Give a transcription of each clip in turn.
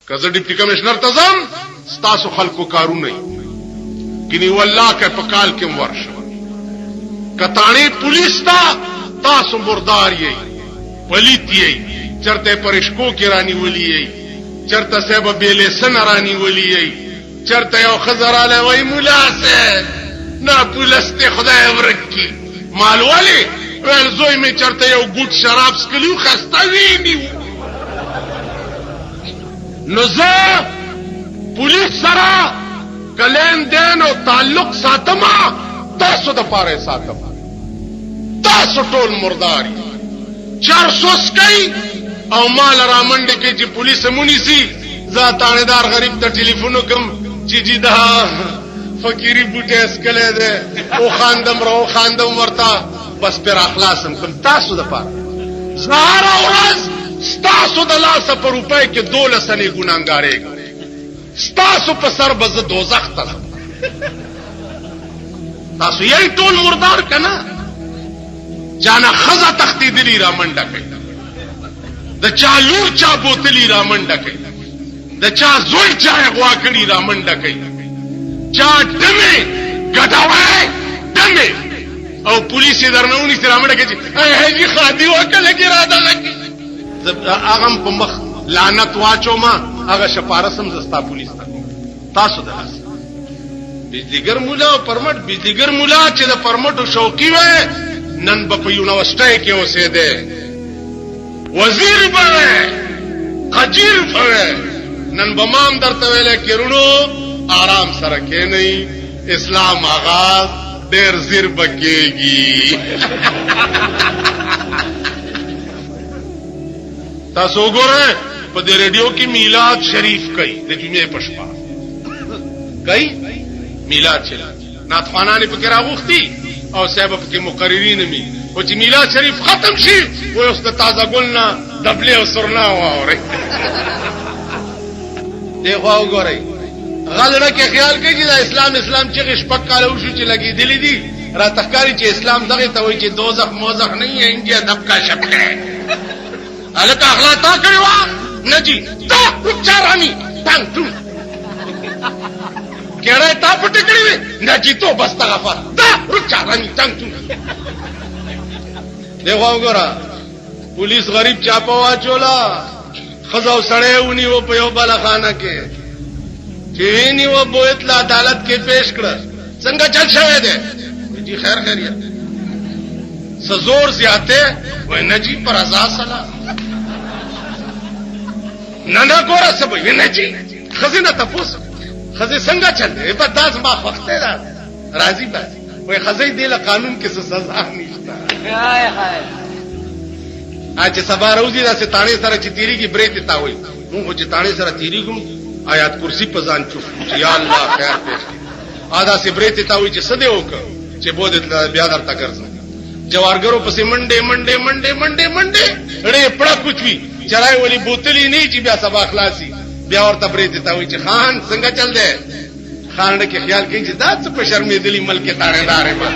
که زه ډیپټي کمشنر ته ځم ستاسو خلکو کارونه کینی والله که په کال کې ورشم کتانی پولیس تا تاسو مردار یې پلیت یې چرته پرشکو کې رانی ولی یې چرته سبب بیلې سن رانی ولی یې چرته یو خزراله وای مولا سه نه پولسته خدای ورکی مال ولی ول زوی می چرته یو ګوټ شراب سکلیو خسته ویني نو زه پولیس سره کلین دین او تعلق ساتما تاسو د پاره ساتم تاسو ټول مرداري 400 کوي او مال را منډه کې چې پولیس مونږ سي ذاتانیدار غریب ته ټلیفون کوم چې جی دا فقيري بوټه اسکله ده او خاندم ورتا بس پر اخلاصم کوم تاسو د پاره زهر اورز ستاسو د لاس په روپۍ کې 12 سنې ګناګارې ستاسو په سر بز دوزخ ته تاسو یې ټول مردار کنا جانا خزا تختیدلی را منډه کوي د چا لور چا بوتلی را منډه کوي د چا زوی چا غوا کړی را منډه کوي چا دمه ګډاوي دمه او پولیس درنونی سره منډه کوي هغه خادي وکړه کې را ده اغم په مخ لعنت واچو ما هغه شپارسم زستا پولیس تاسو دلاس بجلیګر مولا او پرمټ بجلیګر مولا چې د پرمټو شوقي وای نن په یونیورسيټي کې اوسېده وزیر به قجیر به نن بمام درته ویل کېرونو آرام سره کې نه اسلام آغاز ډېر زیر بکېږي تاسو ګوره په دې رادیو کې میلاد شریف کوي د جمعې په شپه کوي میلاد شریف ناتخوانان په کې راغوختي او صاحب په کې مقررین می او چې میلاد شریف ختم شي و اوس د تازه ګلنا دبلې او سرنا واوري دغه وګورئ غلړه کې خیال کوي چې د اسلام چې شپک کال وشو چې لګي دي دي را تخکاری چې اسلام دغه ته وایي چې دوزخ موزخ نه یې انډیا دبکا شپکه الکه اخلاق تا کړی وا نه جی تا چارانی تنگ تو کړه تا پټ کړی نه جی تو بس تغفر تا چارانی تنگ تو دیغه وګوره پولیس غریب چاپا واچولا خزاو سړی ونی و په یو بالاخانه کې چې نی و بوت لا عدالت کې پیش کړ څنګه چل شوی دی جی خیر خیریت سزور زیاته و نه جی پر ازا سلام نه ګوره څه به نه جی خزینه تاسو خزې څنګه چل دی په داس ما وخته دا راضی بازی وای خزې دی له قانون کې څه سزا نشته هاي هاي اځ سبا روزي دا ستانه سره چې تیری کی بریت تا وای نو چې تانه سره تیری کوم آیات کرسی په ځان چوف یا الله خیر پېښ ادا سي بریت تا وای چې سده وک چې بودت بیا درته ګرځي جوارګرو پسې منډه ړې پړه کوچوي چرای ولی بوتلی نه چې بیا سبا خلاصي بیا ورته بریت تا وای چې خان څنګه چل دی خان کې خیال کوي چې دا څه په شرمې دلی ملک تاړهدار ما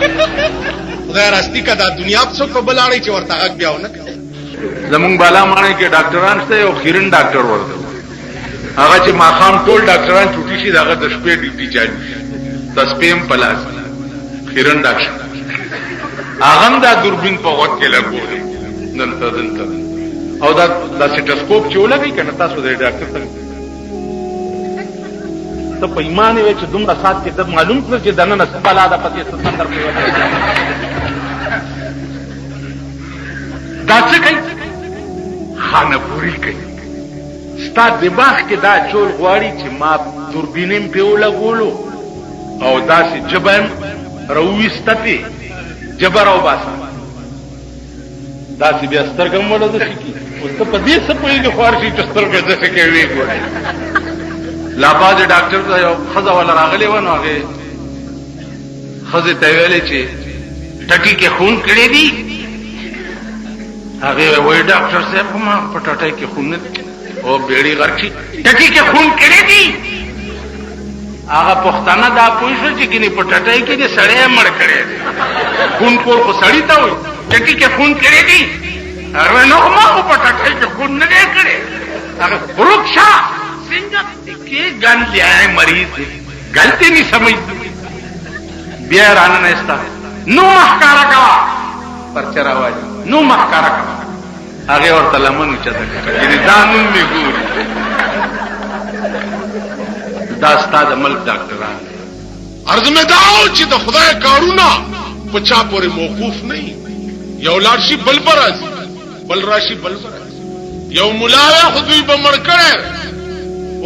خدای راستي کدا دنیا په څو بلاړي چې ورته حق بیاونه زمونږ بالا مانه کې ډاکټران شته او خیرن ډاکټر ورته هغه چې ماخام ټول ډاکټران چوټي شي داغه د شپې ډیوټي چالو د سپیم پلاس خیرن ډاکټر هغه دا دوربین په وخت کې لګول دلته او دا سټسکوپ چې ولګي کنه تاسو د ډاکټر ته په ایمان وي چې دومره سات کې ته معلوم کړ چې دنه نه سباله ده پته ستندر په دا څه کوي خانه پوری کوي ستا دماغ کې دا چول غواړي چې ما دوربینم په ولګولو او داسې جبن رويستته جبر او باسا داسې بیا سترګم ولا د شي او ته په دې څه پوهیږي خارشي چې سترګې د څه کوي ګوري لا باز ډاکټر ته یو خزا ولا راغلی و نو هغه خزه ته ویلې چې ټکی کې خون کړی دی هغه وای ډاکټر صاحب ما پټاټای کې خون او بیړی غرچی ټکی کې خون کړی دی هغه پښتانه دا پوښتنه چې کینی پټاټای کې دې سړی مړ کړی دی خون کول خو سړی ته وای ټکی کې خون کړی دی هغه نو ما پټاټای کې خون نه کړی هغه ورکشا के गन ले आए मरीज गलती नहीं समझती बिया राना नेस्ता नो महकारा का परचर आवाज नो महकारा का आगे और तलमन चदक यानी दानुन में गोरी दास्ता द मल्क डॉक्टरान अर्ज में दाओ چې د خدای کارونه پچا پورې موقوف نه یو لارشي بل برازي بل راشي بل برازي یو مولا خدوی بمړ کړه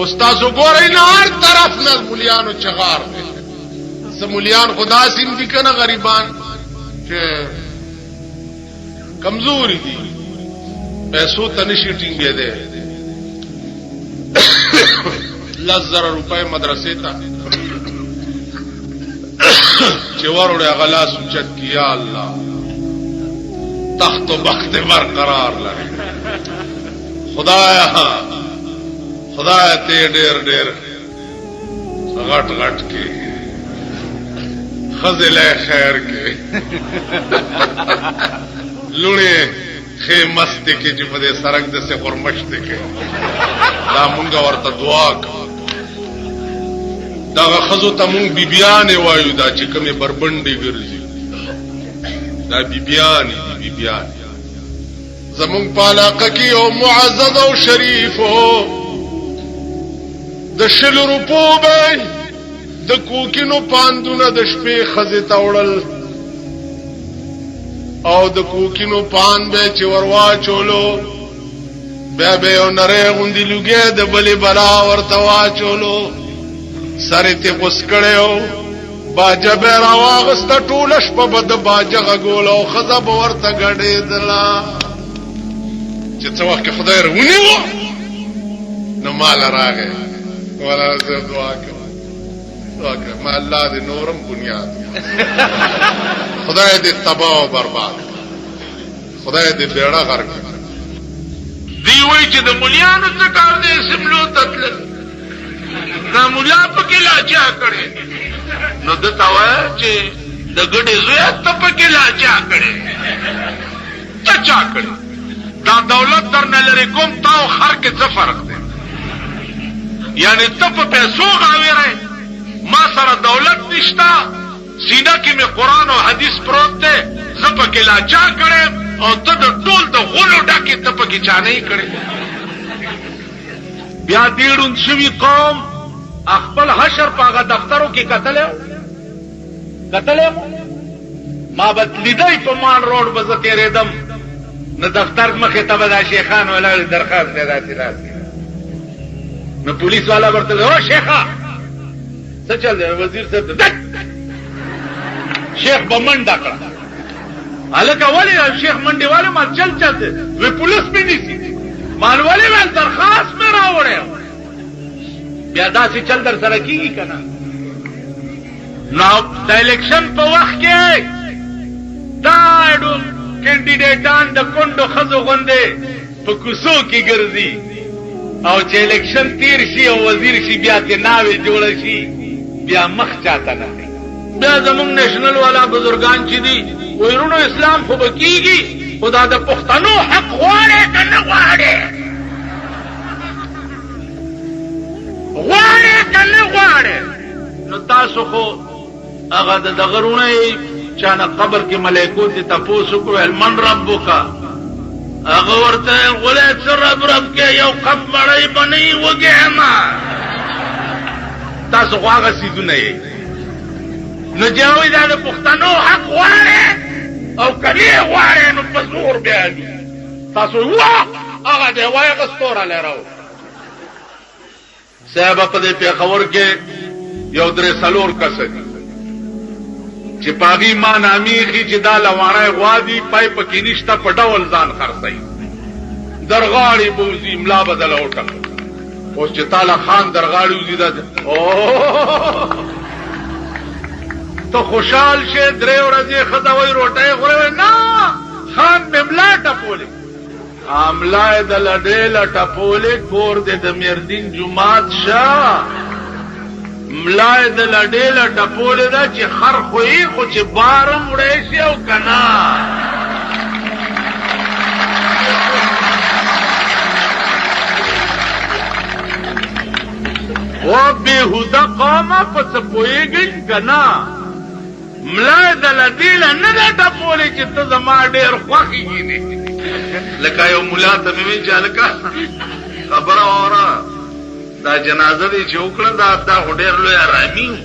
استاد وګورئ نه هر طرف نه مولیانو چغار دي سمولیان خدا سیم دي کنه غریبان چې کمزوري دي پیسو تنشي ټینګې ده 10,000 روپے مدرسې ته چې وروړه غلا سوچت کیا الله تخت و بخت برقرار لري خدایا ته ډېر ډېر غټ غټ کې خزله خیر کې لونه خې مست کې چې په دې سرنګ د څه خرمشت کې دا مونږ ورته دعا کوو دا خزو ته مونږ بیبيان وایو دا چې کومه بربندې ګرځي دا بیبيان زمونږ په علاقه کې یو معزز او شریف د 100 روپو به د کوکینو پاندونه د شپې خزه تاوړل او د کوکینو پان به چې وروا چولو بیا به یو نری غوندي لوګي د بلې بلا ورته واچولو سره ته غوس کړو باجه به راواغسته ټول شپه به د باجه غول او خزه به ورته غړېدلا چې څو وخت خدای رونیو نو مال راغی ولا زه دعا کوم ما الله دې نورم بنیاد خدای دې تباہ او برباد خدای دې بیړه غرق دی وای چې د مليانو څخه کار دې سملو تتل دا مليا په کې لاچا کړي نو د تاوه چې د ګډې زوی ته په کې لاچا کړي چا کړي دا دولت درنه لري کوم تاو خر کې څه فرق دی یعنی ته په پیسو غاویره ما سره دولت نشتا سینه کې مې قران او حدیث پروت دی زپه کې لاچا کړم او ته د ټول د غلو ډکه ته په کې چا نه کړې بیا دیړون شوی قوم خپل حشر پاغه دفترو کې قتل ما بدلیدای په مان روډ بز تیرېدم نو دفتر مخه ته ودا شیخان ولا درخواست راځي نو پولیس والا ورته او شیخا څه چل دی وزیر صاحب شیخ بمنډا کړ الکه ولی شیخ منډي والے ما چلته وی پولیس به نيسي مان والے ول درخواست مې راوړې بیا دا چې چل در سره کیږي کنه نو د الیکشن په وخت کې دا کینډیډیټان د کندو خزو غوندې په کوڅو کې ګرځي او چې الیکشن تیر شي او وزیر شي بیا ته ناوې جوړ شي بیا مخ چاته نه بیا زمونږ نېشنل والا بزرگان چې دي ویرونو اسلام خو بکیږي خدا د پښتنو حق غواړي کنه غواړي نو تاسو خو هغه د دغرونه چانه قبر کې ملائکو ته تاسو کو من ربک هغه ورته غولې سر رب کې یو قب مړی بنئ وګهما تاسو هغه سيدونه یې نو جوړې دا پښتنو حق غواړي او کله غواړي نو په زور بیا تاسو هغه دی وایي غستوره لراو صاحب په دې پیښور کې یو درې سلور کس دي چې پاغي ما نامي خي چې دا لوانه غوادي پای پکې نشته په ډول ځان خرڅي درغاړي بوزي ملا بدل اوټه اوس چې تعالی خان درغاړي وزي دا ته خوشحال شه درې ورځې خدای روټه غوړې نه خان بملا ټپولې عاملای د لډې لټپولې کور دې د مردین جمعات شاه ملای د لډې لټپولې دا چې خر خوې خو چې بارم وړې شي او کنا و بےهوده قومه په څه پوهېږئ که نه ملا دله دیله نه ده ټپولی چې ته زما ډېر خوښ یې لکه یو ملا ته مې وایي چې هلکه خبره واوره دا جنازه دی چې وکړه دا خو ډېر لوی ارامي و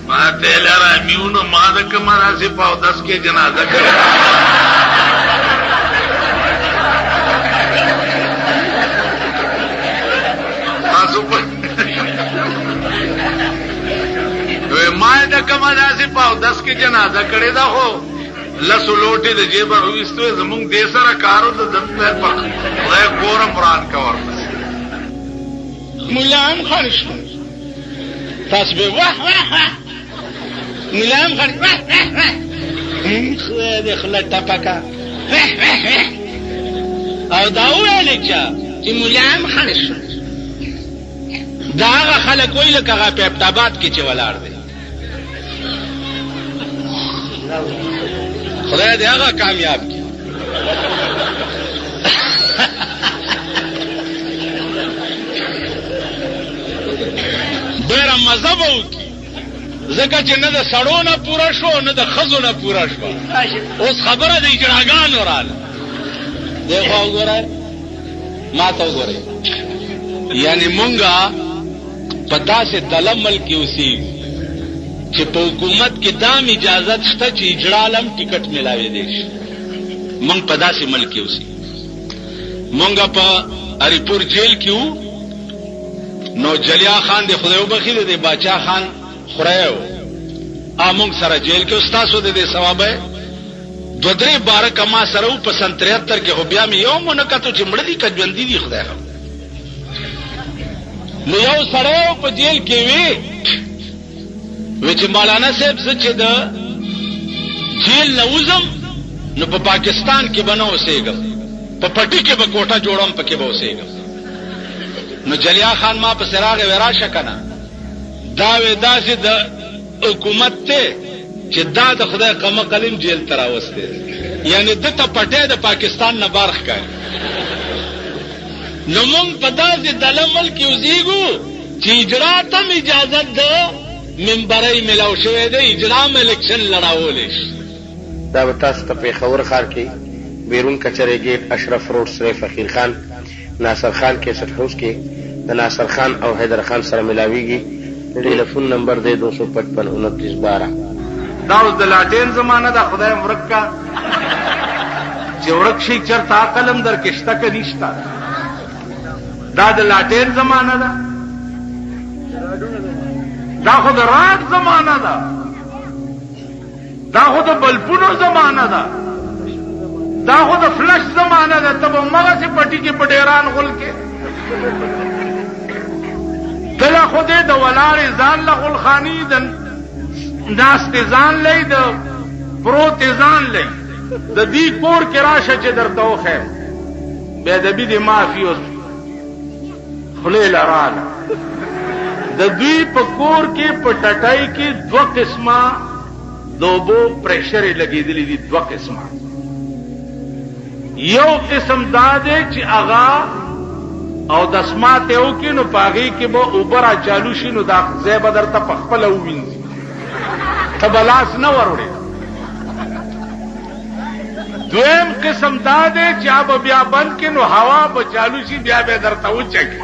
ما ته یې ارامي و نو ما د کومه داسې په اودس کې جنازه کړې تاسو ما د کومه داسې په اودس کې جنازه کړې ده خو لسو لوټې د جیبه راویستو زمونږ دې سره کارو د دم پیر په خدای کورم وران کا ورپسې ملا هم خړ شو تاسو به واه واه واه ملا هم خړ واه واه واه خدای دې خله ټپکه واه واه واه او دا وویلې چې ملا هم خړ شو دا هغه خلک وایي لکه هغه په ابټاباد کې چې ولاړ دی خدای دې هغه کامیاب کړي ډېره مزه به وکړي ځکه چې نه د سړو نه پوره شو نه د ښځو نه پوره شوه اوس خبره د اجراګانو راله دې خوا وګورئ ما ته وګورئ یعنې مونږه په داسې دلمل کې اوسېږو چې په حکومت کې دام اجازت شته چې اجرالم ټکټ ملاوېدی شي مونږ په داسې ملک کې اوسېږو مونږ په اریپور جیل کې وو نو جلیا خان د خدای وبخښي د باچا خان خورای و مونږ سره جیل کې ستاسو د دې ثوابه دو درې باره کما سره و په سن 73 کې خو بیا مې یو مو نه کتو چې مړه دي که ژوندي دي خدای خبر نو یو سړی په جیل کې وی چې مولانا صاحب زه چې د جیل نه وځم نو په پاکستان کې به نه اوسېږم په پټي کې به کوټه جوړم پکې به اوسېږم نو جلیا خان ما پسې راغی وی راشه که نه دا وی داسې د حکومت دی چې دا د خدای قمه قلم جیل ته راوستی یعنې ده ته پټی د پاکستان نه بار ښکاري نو مونږ په داسې دله ملک کې اوسېږو چې اجرا ته م اجازت ده منبرۍ میلاو شوی دی اجرا م الیکشن لړاولی شي دا به تاسو ته پېښور ښار کې بیرون کچرې گیټ اشرف روډ سره فقیر خان ناصر خان کیسټ هاوس کې د ناصر خان او حیدر خان سره ملاویږي ټلیفون نمبر دی 255 29 12 دا اوس د لاټین زمانه ده خدای ورک کا چې ورک شي چېرته عقل هم در کې شته که نشته دا د لاټین زمانه ده دا خو د راډ زمانه ده دا خو د بلبونو زمانه ده دا خو د فلش زمانه ده ته به همغسې پټي کې په ډیران غول کې کله خو دې د ولاړې ځان له غلخاني د ناستې ځان لئ د پروتې ځان لئ د دې کور کې راشه چې درته وښیم بېادبي دې معافي اوس خولې لراله د دوی په کور کې په ټټۍ کې 2 قسمه د اوبو پریشرې لګېدلي دي 2 قسمه یو قسم دا دی چې هغه او دسمات یې وکړي نو په هغې کې به اوبه را چالو شي نو دا ځای به درته په خپله ووینځي ته به لاس نه وروړې دویم قسم دا دی چې هغه به بیا بند کړي نو هوا به چالو شي بیا به یې درته وچکي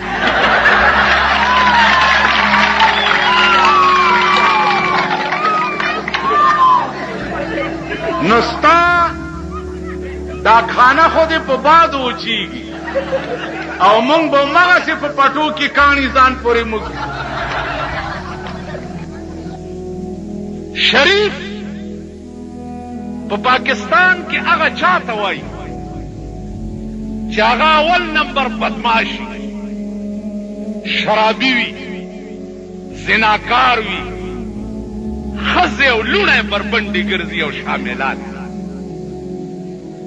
نو ستا دا خانه خو دې په باد وچیږي او مونږ به همغسې په پټو کې کاڼي ځان پورې موږي شریف په پاکستان کې هغه چاته وایي چې هغه اول نمبر بدماشي شرابي وي زناکار وي ښځې او لوڼه یې بربنډې ګرځي او شاملات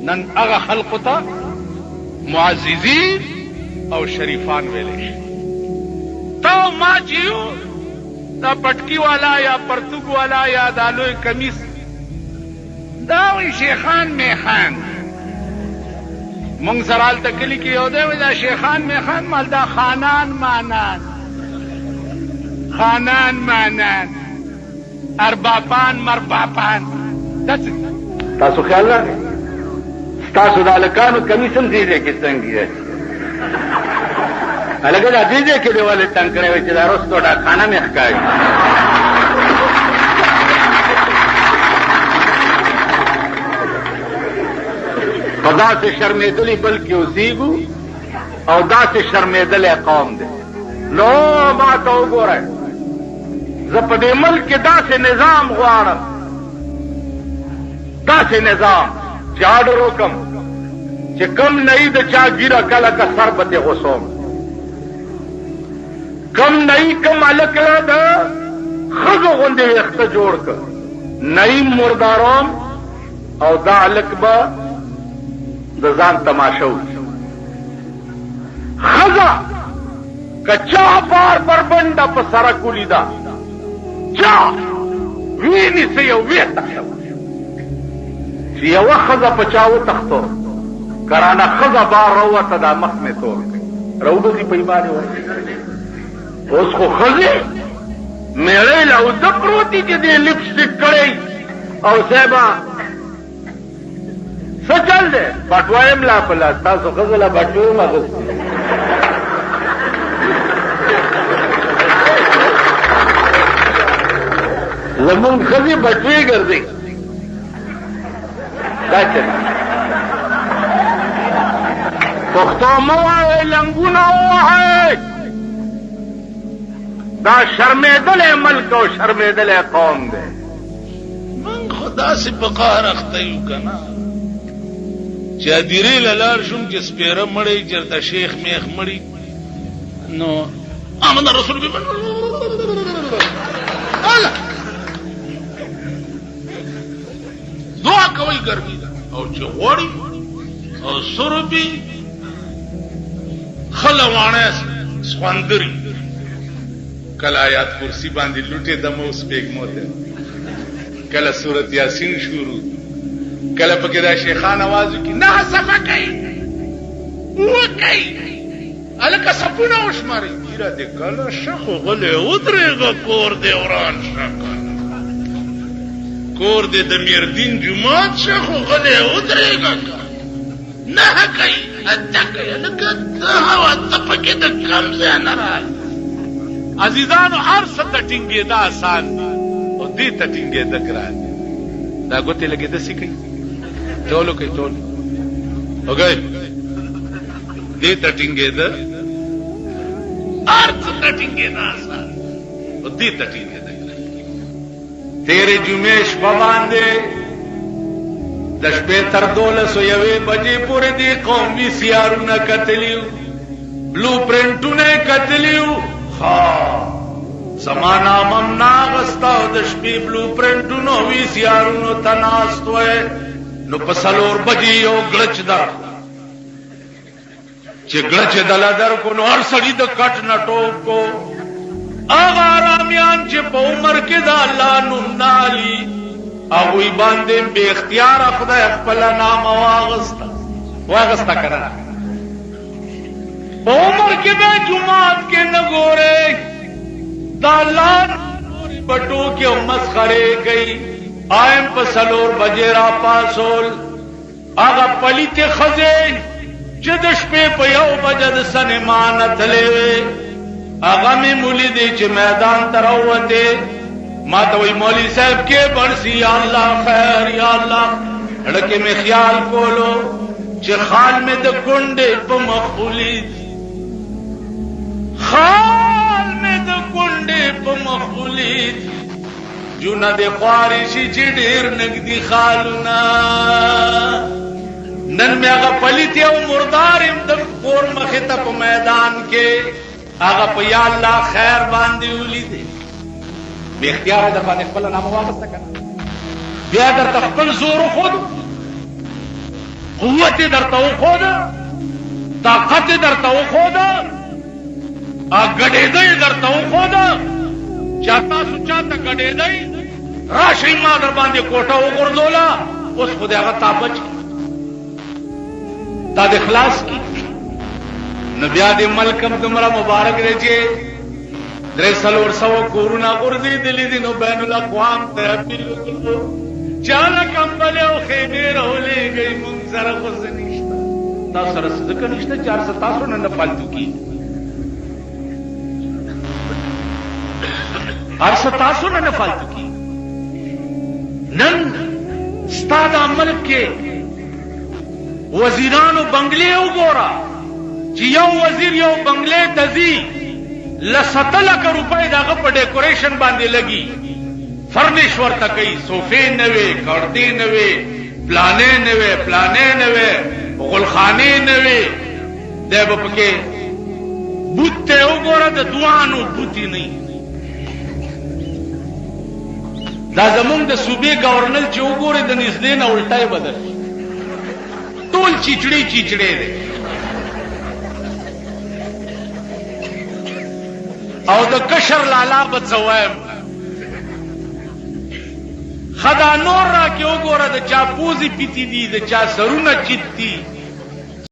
نن هغه خلقو ته معززین او شریفان ویلی شي تا ما چې یو دا پټکي والا یا پرتوګ والا یا دا لوی کمیس دا وایي شیخان میخان مونږ سره هلته کلي کې یو دی وایي دا شیخان میخان مال دا خانان مانان خانان مانان اربابان مربابان تاسو خیال راغی ستاسو د هلکانو کمیسم دې ځای کې تنګ دی هلکه دا دې ځای کې دې ولې تنګ کړی وی چې دا رستو ډاکخانه مې ښکاري په داسې شرمېدلي بلکې اوسېږو او داسې شرمېدلی قوم دی نو ما ته وګورئ زه په دې ملک کې داسې نظام غواړم داسې نظام چې آډر وکم چې کم نئی د چا ګیره کله که سر به ترې غوڅوم کم نئی کم هلک له د ښځو غوندې ویښته جوړ کړ نئی مرداروم او دا هلک به د ځان تماشه وکړي ښځه که چا بار بربنډه په سړک ولیده چا وینیسه یو ویې چې یوه ښځه په چا وتښتو کرانه ښځه بار راووته دا مخ مې تور راوبځي په ایمانې وایي اوس خو ښځې میړی له اوده پروت دي چې دې لپسټک کړی او صاحبه څه چل دی بټوه یم لا په لاس تاسو ښځه له بټوه یم اخیستې زمونږ ښځې بټوې ګرځي دا چل پښتو مه وایئ لنګونه ووهئ دا شرمېدلی ملک او شرمېدلی قوم دی من خو داسې په قهر اخته یو که نه چې هدیرې له لاړ شوم چې سپېره مړی چېرته شیخ میخ مړي نو آمن رسول بي دعا کوي ګرمي ده او چې غوړي او سربي خلوانه سخوندري کله آیات کرسی باندې لوټې دمه اوس پیګمو ده کله سورت یاسین شروع کله پکې دا شیخان आवाज کی نه صفه کوي وکي الکه سپونه وشماري میرا دې کله شخو غلې ودرېګه کور دې وران شکه کور دې د میردین جمعات شخو غلې ودرېګه نه کوي اتکه الکه هوا تپکه د کم ځای نه راځي عزیزانو هر څه ته ټینګېدا آسان او دې ته ټینګېدا ګران دا ګوتې لګېده سي کوي ټولو کوي ټول اوګي دې ته ټینګېدا هر څه ته ټینګېدا آسان او دې ته ټینګېدا ګران تیرې جمعې شپه باندې د شپې تر 12:01 بجې پورې دې قومي سیارونه کتلیو بلو پرنټونه کتلیو زمانہ ممنا غستا د شپې بلو پرنټونو وی سیارونو تناستوي نو په سلور بجې یو غلچ در چې غلچ دلا در کو نو هر سړي د کټ نټو کو اغه رامیان چې په عمر کې د الله نوم نالي هغه باندې به اختیار خدای خپل نام واغستا کړه عمر کې به جمعات کې نه ګورې دالان بټو کې مسخره گئی آئم په سلور بجې را پاسول هغه پلیت خزې چې د شپې په یو بجه د سنمان تلې هغه مې مولي دی چې میدان ته راوته ما ته وی مولوی صاحب کې برسي یا الله خیر یا الله لکه مې خیال کولو چې خال مې د کونډې په مخولي خال میں د کونډې په مخولي جونه د خواري شي چې ډېر نګدي خالونه نن مې هغه پلیت او مردار يم د کور مخې ته په میدان کې هغه په یا الله خیر باندې ولیدې به اختیار د باندې خپل نام واغسته کړه بیا درته خپل زور خود قوت درته خود طاقت درته خود گډېدای درته وخوده چې تاسو چاته گډېدای راشئ ما در باندې کوټه وغورځوله اوس خو دې هغه تابچ دا د خلاص کی نو بیا دې ملکم دومره مبارک دی چې 300 کورونه غورځېدلي دي، نو بین الاقوام ته اپیل وکړو چاله کمبلې او خیمې راولېږئ، مونږ سره خو څه نشته. تاسو سره څه ځکه نشته چې هر څه تاسو نه فالتو کېږي، هر څه تاسو نه فالتو کېږي. نن ستا دا ملک کې وزیرانو بنگلې وګوره چې یو وزیر یو بنگلې ته ځي، 70 روپۍ دغه په ډیکوریشن باندې لګي، فرنش ورته کوي، صوفې نه وي، کړدې نه وي، پلانې نه وي، پلانې نه وي، غلخانې نه وي، دی به پکې بوت ته وګوره د دوانو بوتې نه. دا زمونږ د صوبې گورنر چې وګوري د نږدې نه الټای بدل ټول چیچړې چیچړې دی. او د کشر لالا به څه وایم، خدا نور را کې وګوره د چا پوزې پیتې دي، د چا سرونه چیت دي،